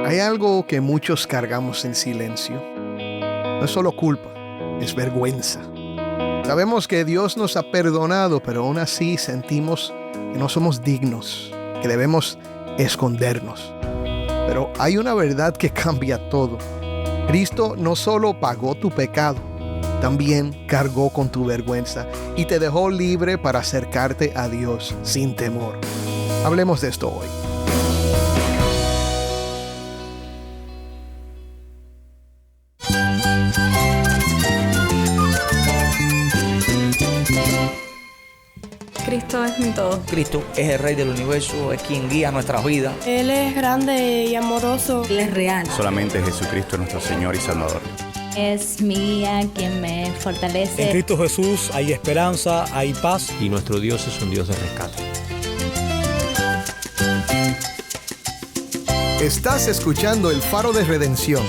Hay algo que muchos cargamos en silencio. No es solo culpa, es vergüenza. Sabemos que Dios nos ha perdonado, pero aún así sentimos que no somos dignos, que debemos escondernos. Pero hay una verdad que cambia todo. Cristo no solo pagó tu pecado, también cargó con tu vergüenza y te dejó libre para acercarte a Dios sin temor. Hablemos de esto hoy. Cristo es mi todo. Cristo es el Rey del universo, es quien guía nuestras vidas. Él es grande y amoroso. Él es real. Solamente Jesucristo es nuestro Señor y Salvador. Es mi guía quien me fortalece. En Cristo Jesús hay esperanza, hay paz. Y nuestro Dios es un Dios de rescate. Estás escuchando El Faro de Redención.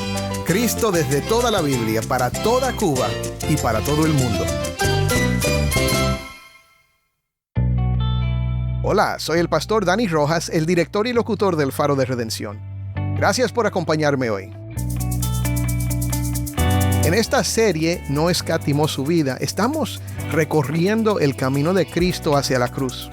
Cristo desde toda la Biblia, para toda Cuba y para todo el mundo. Hola, soy el pastor Dani Rojas, el director y locutor del Faro de Redención. Gracias por acompañarme hoy. En esta serie, No escatimó su vida, estamos recorriendo el camino de Cristo hacia la cruz.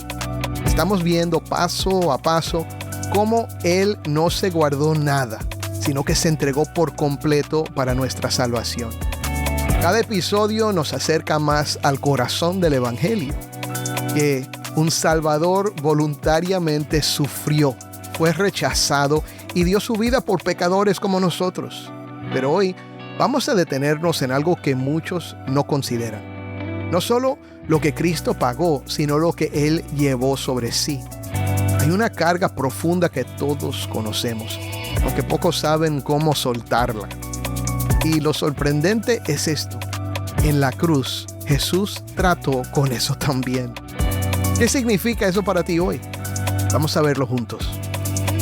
Estamos viendo paso a paso cómo Él no se guardó nada, sino que se entregó por completo para nuestra salvación. Cada episodio nos acerca más al corazón del Evangelio, que un Salvador voluntariamente sufrió, fue rechazado y dio su vida por pecadores como nosotros. Pero hoy vamos a detenernos en algo que muchos no consideran. No solo lo que Cristo pagó, sino lo que Él llevó sobre sí. Hay una carga profunda que todos conocemos, aunque pocos saben cómo soltarla. Y lo sorprendente es esto. En la cruz, Jesús trató con eso también. ¿Qué significa eso para ti hoy? Vamos a verlo juntos.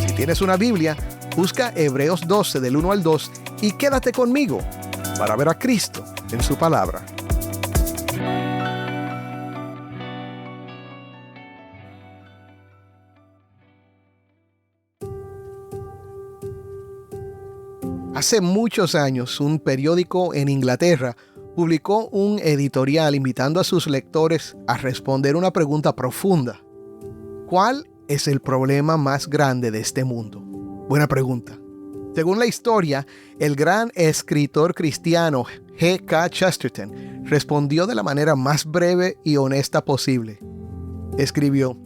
Si tienes una Biblia, busca Hebreos 12 del 1 al 2 y quédate conmigo para ver a Cristo en su palabra. Hace muchos años, un periódico en Inglaterra publicó un editorial invitando a sus lectores a responder una pregunta profunda. ¿Cuál es el problema más grande de este mundo? Buena pregunta. Según la historia, el gran escritor cristiano G.K. Chesterton respondió de la manera más breve y honesta posible. Escribió: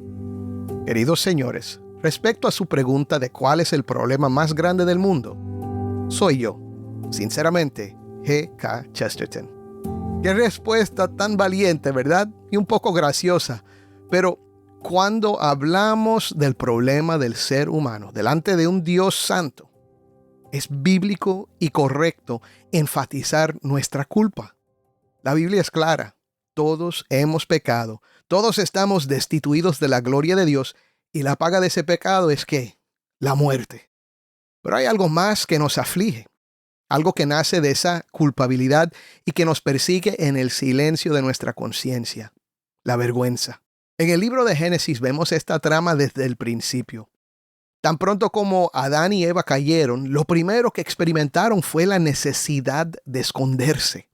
Queridos señores, respecto a su pregunta de cuál es el problema más grande del mundo, soy yo, sinceramente, G.K. Chesterton. Qué respuesta tan valiente, ¿verdad? Y un poco graciosa. Pero cuando hablamos del problema del ser humano delante de un Dios santo, es bíblico y correcto enfatizar nuestra culpa. La Biblia es clara. Todos hemos pecado. Todos estamos destituidos de la gloria de Dios. Y la paga de ese pecado es ¿qué? La muerte. Pero hay algo más que nos aflige. Algo que nace de esa culpabilidad y que nos persigue en el silencio de nuestra conciencia. La vergüenza. En el libro de Génesis vemos esta trama desde el principio. Tan pronto como Adán y Eva cayeron, lo primero que experimentaron fue la necesidad de esconderse.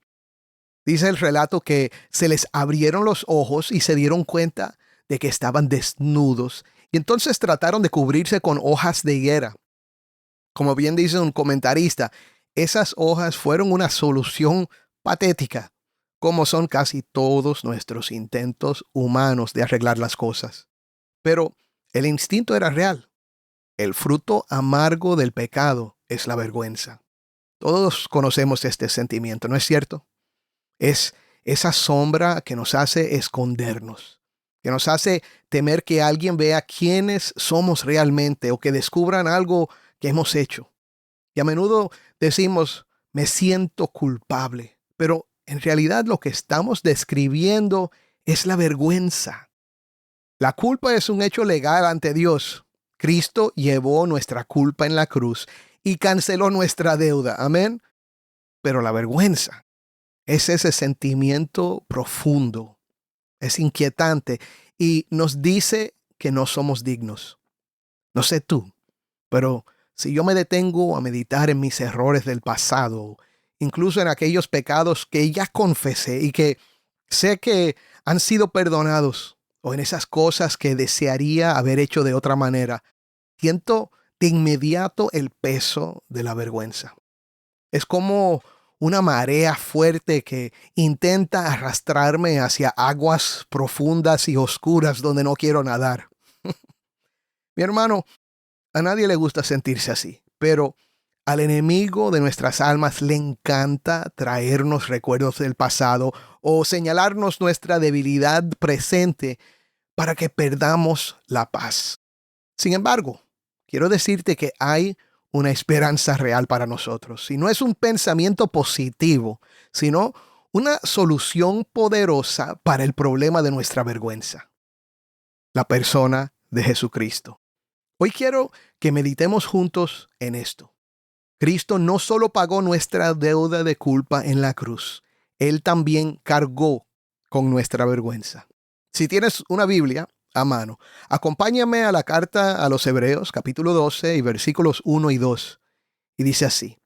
Dice el relato que se les abrieron los ojos y se dieron cuenta de que estaban desnudos. Y entonces trataron de cubrirse con hojas de higuera. Como bien dice un comentarista, esas hojas fueron una solución patética, como son casi todos nuestros intentos humanos de arreglar las cosas. Pero el instinto era real. El fruto amargo del pecado es la vergüenza. Todos conocemos este sentimiento, ¿no es cierto? Es esa sombra que nos hace escondernos, que nos hace temer que alguien vea quiénes somos realmente o que descubran algo que hemos hecho. Y a menudo decimos, me siento culpable, pero en realidad lo que estamos describiendo es la vergüenza. La culpa es un hecho legal ante Dios. Cristo llevó nuestra culpa en la cruz y canceló nuestra deuda. Amén. Pero la vergüenza es ese sentimiento profundo, es inquietante y nos dice que no somos dignos. No sé tú, pero si yo me detengo a meditar en mis errores del pasado, incluso en aquellos pecados que ya confesé y que sé que han sido perdonados, o en esas cosas que desearía haber hecho de otra manera, siento de inmediato el peso de la vergüenza. Es como una marea fuerte que intenta arrastrarme hacia aguas profundas y oscuras donde no quiero nadar. Mi hermano, a nadie le gusta sentirse así, pero al enemigo de nuestras almas le encanta traernos recuerdos del pasado o señalarnos nuestra debilidad presente para que perdamos la paz. Sin embargo, quiero decirte que hay una esperanza real para nosotros. Y no es un pensamiento positivo, sino una solución poderosa para el problema de nuestra vergüenza. La persona de Jesucristo. Hoy quiero que meditemos juntos en esto. Cristo no solo pagó nuestra deuda de culpa en la cruz, Él también cargó con nuestra vergüenza. Si tienes una Biblia a mano, acompáñame a la carta a los Hebreos, capítulo 12 y versículos 1 y 2. Y dice así: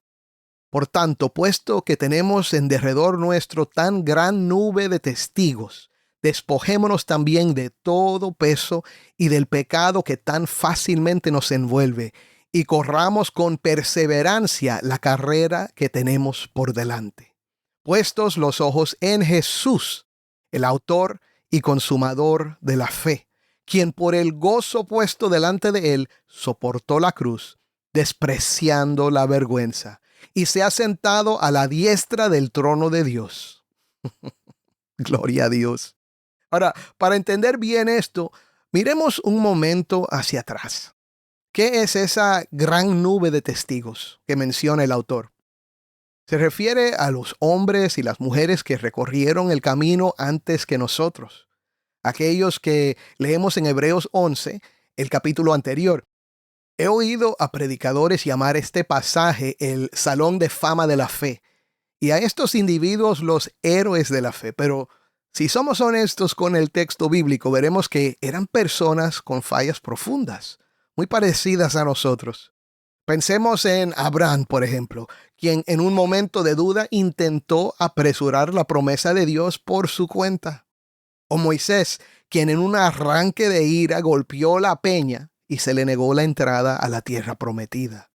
Por tanto, puesto que tenemos en derredor nuestro tan gran nube de testigos, despojémonos también de todo peso y del pecado que tan fácilmente nos envuelve, y corramos con perseverancia la carrera que tenemos por delante. Puestos los ojos en Jesús, el autor y consumador de la fe, quien por el gozo puesto delante de él soportó la cruz, despreciando la vergüenza, y se ha sentado a la diestra del trono de Dios. Gloria a Dios. Ahora, para entender bien esto, miremos un momento hacia atrás. ¿Qué es esa gran nube de testigos que menciona el autor? Se refiere a los hombres y las mujeres que recorrieron el camino antes que nosotros. Aquellos que leemos en Hebreos 11, el capítulo anterior. He oído a predicadores llamar este pasaje el Salón de Fama de la Fe, y a estos individuos los héroes de la fe. Pero si somos honestos con el texto bíblico, veremos que eran personas con fallas profundas, muy parecidas a nosotros. Pensemos en Abraham, por ejemplo, quien en un momento de duda intentó apresurar la promesa de Dios por su cuenta. O Moisés, quien en un arranque de ira golpeó la peña y se le negó la entrada a la tierra prometida.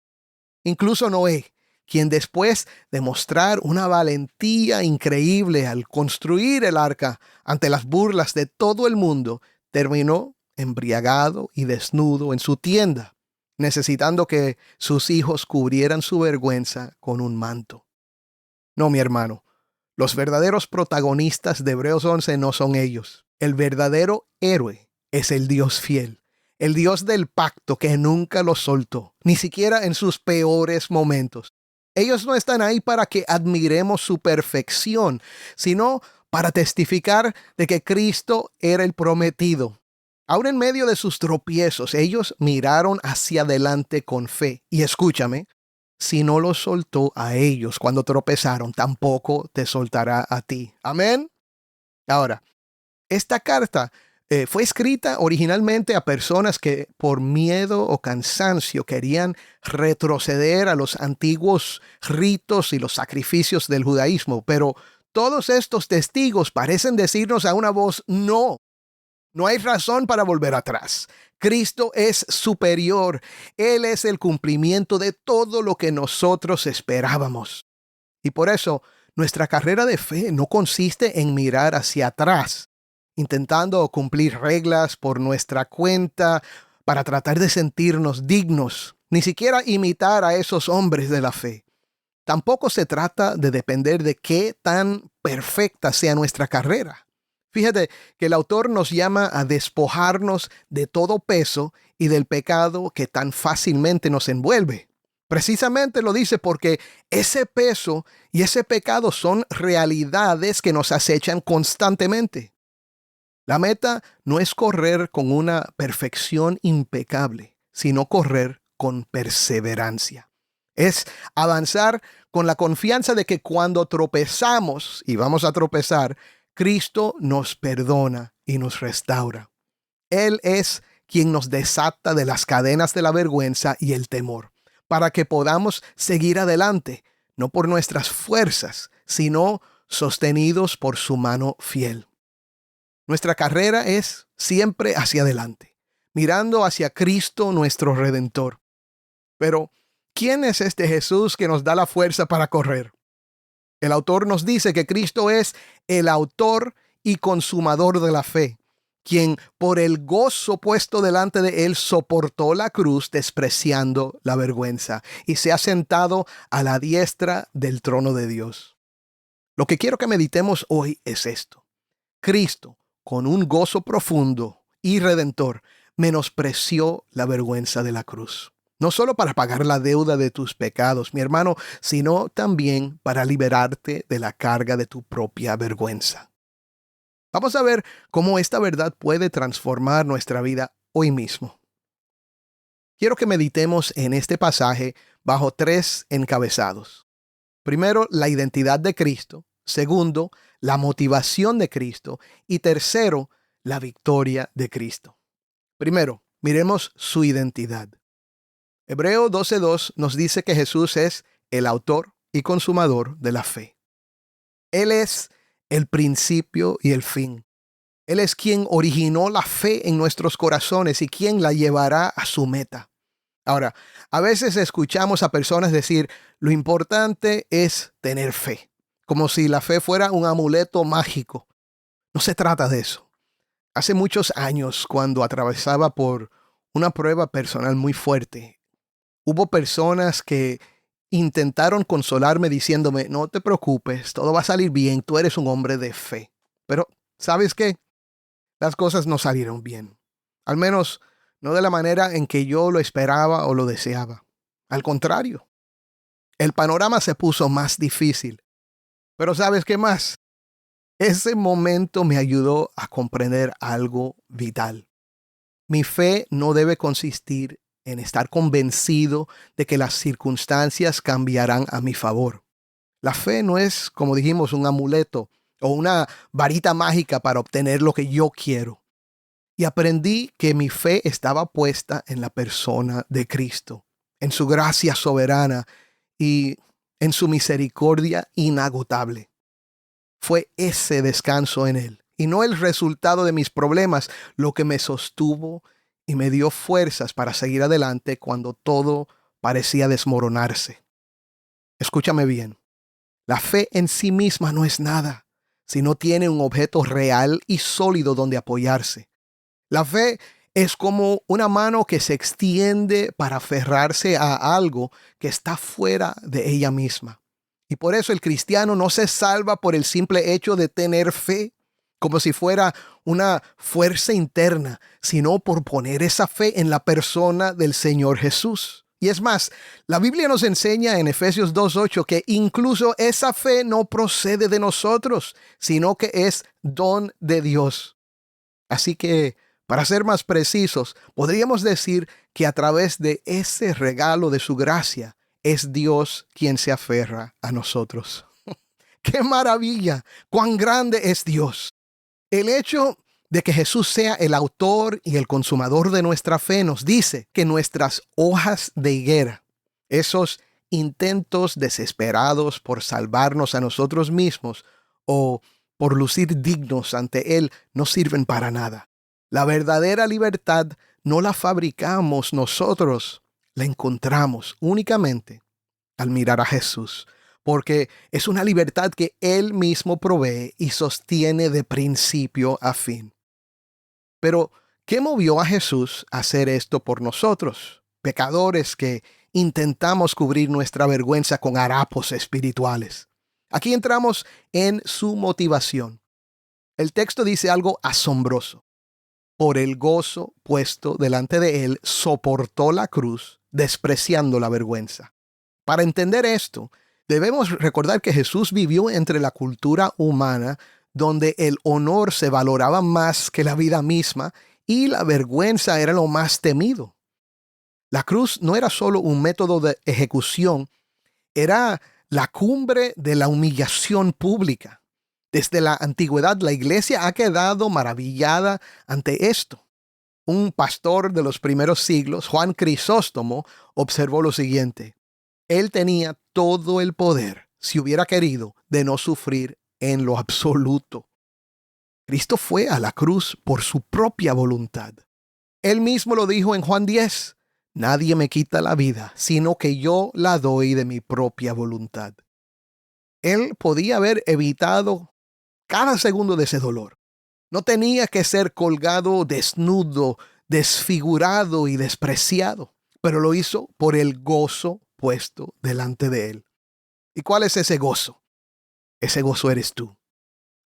Incluso Noé, quien después de mostrar una valentía increíble al construir el arca ante las burlas de todo el mundo, terminó embriagado y desnudo en su tienda, necesitando que sus hijos cubrieran su vergüenza con un manto. No, mi hermano, los verdaderos protagonistas de Hebreos 11 no son ellos. El verdadero héroe es el Dios fiel, el Dios del pacto que nunca los soltó, ni siquiera en sus peores momentos. Ellos no están ahí para que admiremos su perfección, sino para testificar de que Cristo era el prometido. Aún en medio de sus tropiezos, ellos miraron hacia adelante con fe. Y escúchame, si no los soltó a ellos cuando tropezaron, tampoco te soltará a ti. Amén. Ahora, esta carta fue escrita originalmente a personas que por miedo o cansancio querían retroceder a los antiguos ritos y los sacrificios del judaísmo. Pero todos estos testigos parecen decirnos a una voz: no. No hay razón para volver atrás. Cristo es superior. Él es el cumplimiento de todo lo que nosotros esperábamos. Y por eso, nuestra carrera de fe no consiste en mirar hacia atrás, intentando cumplir reglas por nuestra cuenta para tratar de sentirnos dignos, ni siquiera imitar a esos hombres de la fe. Tampoco se trata de depender de qué tan perfecta sea nuestra carrera. Fíjate que el autor nos llama a despojarnos de todo peso y del pecado que tan fácilmente nos envuelve. Precisamente lo dice porque ese peso y ese pecado son realidades que nos acechan constantemente. La meta no es correr con una perfección impecable, sino correr con perseverancia. Es avanzar con la confianza de que cuando tropezamos, y vamos a tropezar, Cristo nos perdona y nos restaura. Él es quien nos desata de las cadenas de la vergüenza y el temor. para que podamos seguir adelante, no por nuestras fuerzas, sino sostenidos por su mano fiel. Nuestra carrera es siempre hacia adelante, mirando hacia Cristo nuestro Redentor. Pero, ¿quién es este Jesús que nos da la fuerza para correr? El autor nos dice que Cristo es el autor y consumador de la fe, quien por el gozo puesto delante de él soportó la cruz despreciando la vergüenza y se ha sentado a la diestra del trono de Dios. Lo que quiero que meditemos hoy es esto. Cristo, con un gozo profundo y redentor, menospreció la vergüenza de la cruz. No solo para pagar la deuda de tus pecados, mi hermano, sino también para liberarte de la carga de tu propia vergüenza. Vamos a ver cómo esta verdad puede transformar nuestra vida hoy mismo. Quiero que meditemos en este pasaje bajo 3 encabezados. Primero, la identidad de Cristo. Segundo, la motivación de Cristo. Y tercero, la victoria de Cristo. Primero, miremos su identidad. Hebreo 12:2 nos dice que Jesús es el autor y consumador de la fe. Él es el principio y el fin. Él es quien originó la fe en nuestros corazones y quien la llevará a su meta. Ahora, a veces escuchamos a personas decir, lo importante es tener fe, como si la fe fuera un amuleto mágico. No se trata de eso. Hace muchos años, cuando atravesaba por una prueba personal muy fuerte, hubo personas que intentaron consolarme diciéndome, no te preocupes, todo va a salir bien, tú eres un hombre de fe. Pero, ¿sabes qué? Las cosas no salieron bien. Al menos no de la manera en que yo lo esperaba o lo deseaba. Al contrario, el panorama se puso más difícil. Pero ¿sabes qué más? Ese momento me ayudó a comprender algo vital. Mi fe no debe consistir en estar convencido de que las circunstancias cambiarán a mi favor. La fe no es, como dijimos, un amuleto o una varita mágica para obtener lo que yo quiero. Y aprendí que mi fe estaba puesta en la persona de Cristo, en su gracia soberana y en su misericordia inagotable. Fue ese descanso en Él, y no el resultado de mis problemas, lo que me sostuvo y me dio fuerzas para seguir adelante cuando todo parecía desmoronarse. Escúchame bien. La fe en sí misma no es nada, si no tiene un objeto real y sólido donde apoyarse. La fe es como una mano que se extiende para aferrarse a algo que está fuera de ella misma. Y por eso el cristiano no se salva por el simple hecho de tener fe, como si fuera una fuerza interna, sino por poner esa fe en la persona del Señor Jesús. Y es más, la Biblia nos enseña en Efesios 2:8 que incluso esa fe no procede de nosotros, sino que es don de Dios. Así que, para ser más precisos, podríamos decir que a través de ese regalo de su gracia, es Dios quien se aferra a nosotros. ¡Qué maravilla! ¡Cuán grande es Dios! El hecho de que Jesús sea el autor y el consumador de nuestra fe nos dice que nuestras hojas de higuera, esos intentos desesperados por salvarnos a nosotros mismos o por lucir dignos ante Él, no sirven para nada. La verdadera libertad no la fabricamos nosotros, la encontramos únicamente al mirar a Jesús, porque es una libertad que Él mismo provee y sostiene de principio a fin. Pero, ¿qué movió a Jesús a hacer esto por nosotros, pecadores que intentamos cubrir nuestra vergüenza con harapos espirituales? Aquí entramos en su motivación. El texto dice algo asombroso. Por el gozo puesto delante de él, soportó la cruz, despreciando la vergüenza. Para entender esto, debemos recordar que Jesús vivió entre la cultura humana donde el honor se valoraba más que la vida misma y la vergüenza era lo más temido. La cruz no era solo un método de ejecución, era la cumbre de la humillación pública. Desde la antigüedad, la iglesia ha quedado maravillada ante esto. Un pastor de los primeros siglos, Juan Crisóstomo, observó lo siguiente. Él tenía todo el poder, si hubiera querido, de no sufrir en lo absoluto. Cristo fue a la cruz por su propia voluntad. Él mismo lo dijo en Juan 10. Nadie me quita la vida, sino que yo la doy de mi propia voluntad. Él podía haber evitado cada segundo de ese dolor. No tenía que ser colgado desnudo, desfigurado y despreciado, pero lo hizo por el gozo puesto delante de él. ¿Y cuál es ese gozo? Ese gozo eres tú.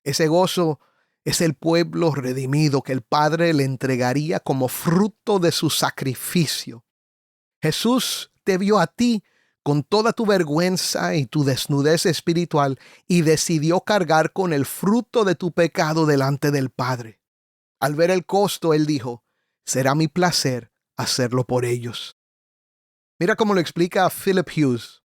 Ese gozo es el pueblo redimido que el Padre le entregaría como fruto de su sacrificio. Jesús te vio a ti con toda tu vergüenza y tu desnudez espiritual y decidió cargar con el fruto de tu pecado delante del Padre. Al ver el costo, Él dijo, será mi placer hacerlo por ellos. Mira cómo lo explica Philip Hughes.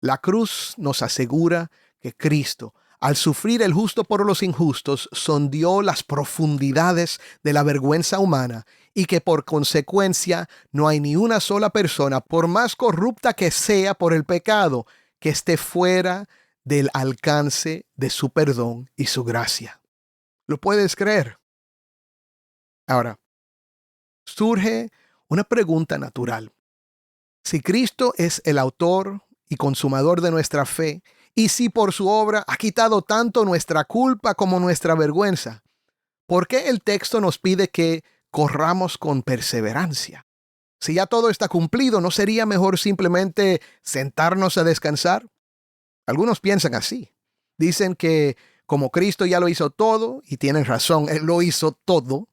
La cruz nos asegura que Cristo, al sufrir el justo por los injustos, sondeó las profundidades de la vergüenza humana y que por consecuencia no hay ni una sola persona, por más corrupta que sea por el pecado, que esté fuera del alcance de su perdón y su gracia. ¿Lo puedes creer? Ahora, surge una pregunta natural. Si Cristo es el autor y consumador de nuestra fe, y si por su obra ha quitado tanto nuestra culpa como nuestra vergüenza, ¿por qué el texto nos pide que corramos con perseverancia? Si ya todo está cumplido, ¿no sería mejor simplemente sentarnos a descansar? Algunos piensan así. Dicen que como Cristo ya lo hizo todo, y tienen razón, Él lo hizo todo,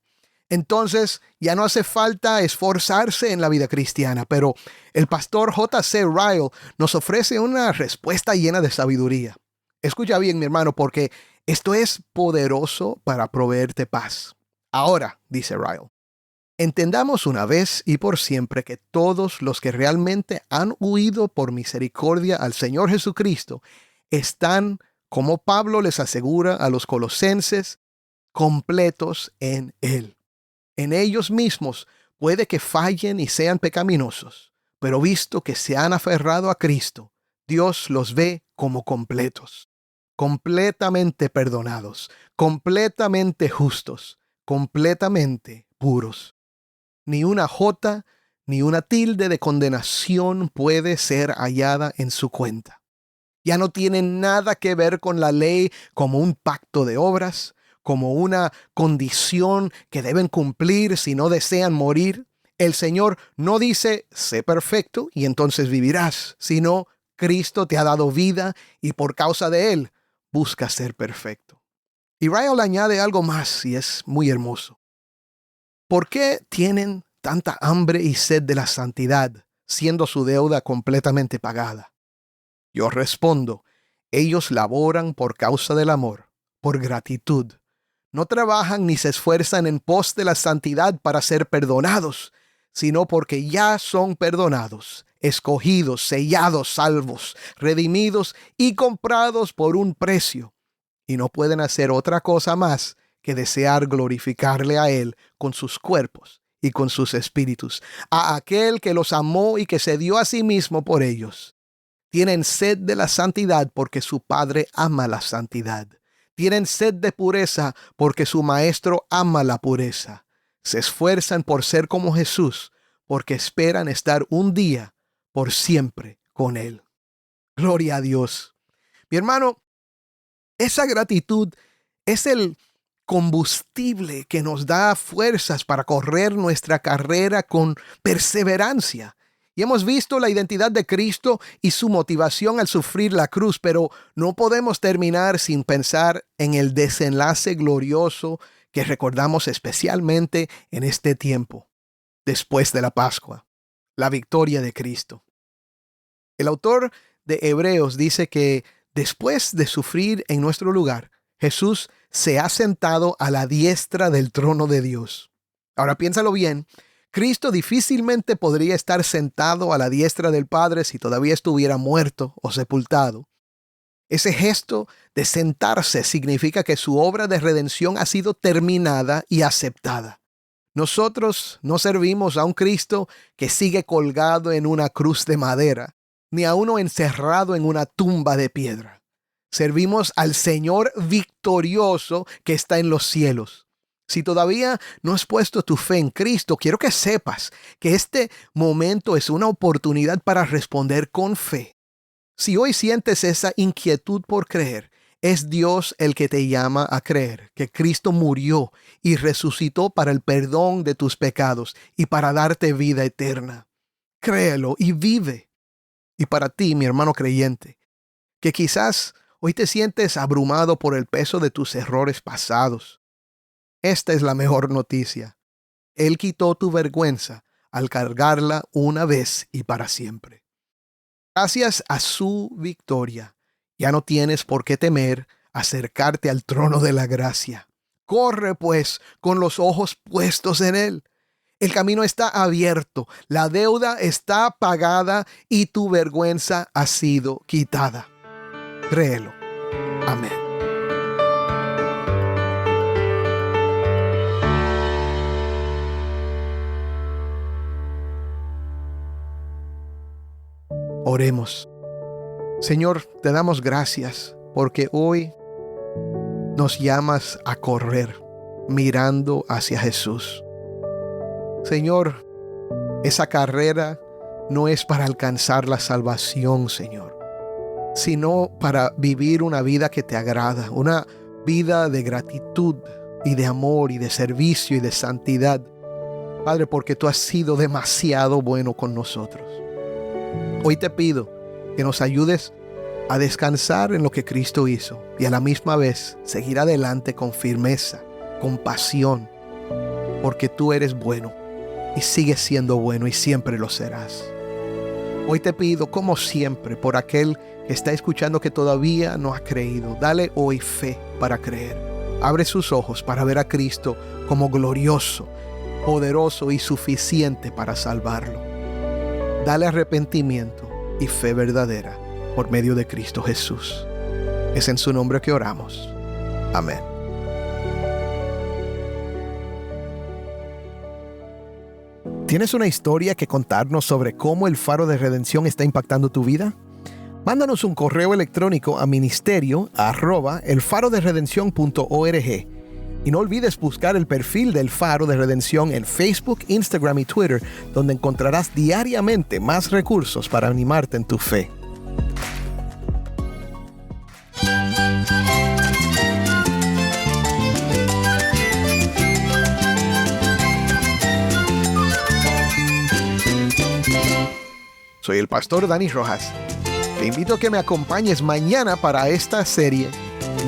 entonces ya no hace falta esforzarse en la vida cristiana. Pero el pastor J.C. Ryle nos ofrece una respuesta llena de sabiduría. Escucha bien, mi hermano, porque esto es poderoso para proveerte paz. Ahora, dice Ryle, entendamos una vez y por siempre que todos los que realmente han huido por misericordia al Señor Jesucristo están, como Pablo les asegura a los colosenses, completos en Él. En ellos mismos puede que fallen y sean pecaminosos, pero visto que se han aferrado a Cristo, Dios los ve como completos, completamente perdonados, completamente justos, completamente puros. Ni una jota ni una tilde de condenación puede ser hallada en su cuenta. Ya no tienen nada que ver con la ley como un pacto de obras, como una condición que deben cumplir si no desean morir. El Señor no dice, sé perfecto y entonces vivirás, sino Cristo te ha dado vida y por causa de Él busca ser perfecto. Y Ryle añade algo más y es muy hermoso. ¿Por qué tienen tanta hambre y sed de la santidad, siendo su deuda completamente pagada? Yo respondo, ellos laboran por causa del amor, por gratitud. No trabajan ni se esfuerzan en pos de la santidad para ser perdonados, sino porque ya son perdonados, escogidos, sellados, salvos, redimidos y comprados por un precio. Y no pueden hacer otra cosa más que desear glorificarle a Él con sus cuerpos y con sus espíritus, a aquel que los amó y que se dio a sí mismo por ellos. Tienen sed de la santidad porque su Padre ama la santidad. Tienen sed de pureza porque su Maestro ama la pureza. Se esfuerzan por ser como Jesús porque esperan estar un día por siempre con Él. Gloria a Dios. Mi hermano, esa gratitud es el combustible que nos da fuerzas para correr nuestra carrera con perseverancia. Y hemos visto la identidad de Cristo y su motivación al sufrir la cruz, pero no podemos terminar sin pensar en el desenlace glorioso que recordamos especialmente en este tiempo, después de la Pascua, la victoria de Cristo. El autor de Hebreos dice que después de sufrir en nuestro lugar, Jesús se ha sentado a la diestra del trono de Dios. Ahora piénsalo bien. Cristo difícilmente podría estar sentado a la diestra del Padre si todavía estuviera muerto o sepultado. Ese gesto de sentarse significa que su obra de redención ha sido terminada y aceptada. Nosotros no servimos a un Cristo que sigue colgado en una cruz de madera, ni a uno encerrado en una tumba de piedra. Servimos al Señor victorioso que está en los cielos. Si todavía no has puesto tu fe en Cristo, quiero que sepas que este momento es una oportunidad para responder con fe. Si hoy sientes esa inquietud por creer, es Dios el que te llama a creer que Cristo murió y resucitó para el perdón de tus pecados y para darte vida eterna. Créelo y vive. Y para ti, mi hermano creyente, que quizás hoy te sientes abrumado por el peso de tus errores pasados, esta es la mejor noticia. Él quitó tu vergüenza al cargarla una vez y para siempre. Gracias a su victoria, ya no tienes por qué temer acercarte al trono de la gracia. Corre, pues, con los ojos puestos en Él. El camino está abierto, la deuda está pagada y tu vergüenza ha sido quitada. Créelo. Amén. Oremos. Señor, te damos gracias porque hoy nos llamas a correr mirando hacia Jesús. Señor, esa carrera no es para alcanzar la salvación, Señor, sino para vivir una vida que te agrada, una vida de gratitud y de amor y de servicio y de santidad. Padre, porque tú has sido demasiado bueno con nosotros. Hoy te pido que nos ayudes a descansar en lo que Cristo hizo y a la misma vez seguir adelante con firmeza, con pasión, porque tú eres bueno y sigues siendo bueno y siempre lo serás. Hoy te pido, como siempre, por aquel que está escuchando que todavía no ha creído, dale hoy fe para creer. Abre sus ojos para ver a Cristo como glorioso, poderoso y suficiente para salvarlo. Dale arrepentimiento y fe verdadera por medio de Cristo Jesús. Es en su nombre que oramos. Amén. ¿Tienes una historia que contarnos sobre cómo el Faro de Redención está impactando tu vida? Mándanos un correo electrónico a ministerio@elfaroderedencion.org. Y no olvides buscar el perfil del Faro de Redención en Facebook, Instagram y Twitter, donde encontrarás diariamente más recursos para animarte en tu fe. Soy el pastor Dani Rojas. Te invito a que me acompañes mañana para esta serie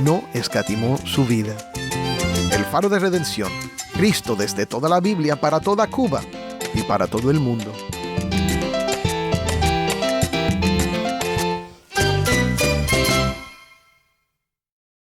No escatimó su vida. El Faro de Redención, Cristo desde toda la Biblia para toda Cuba y para todo el mundo.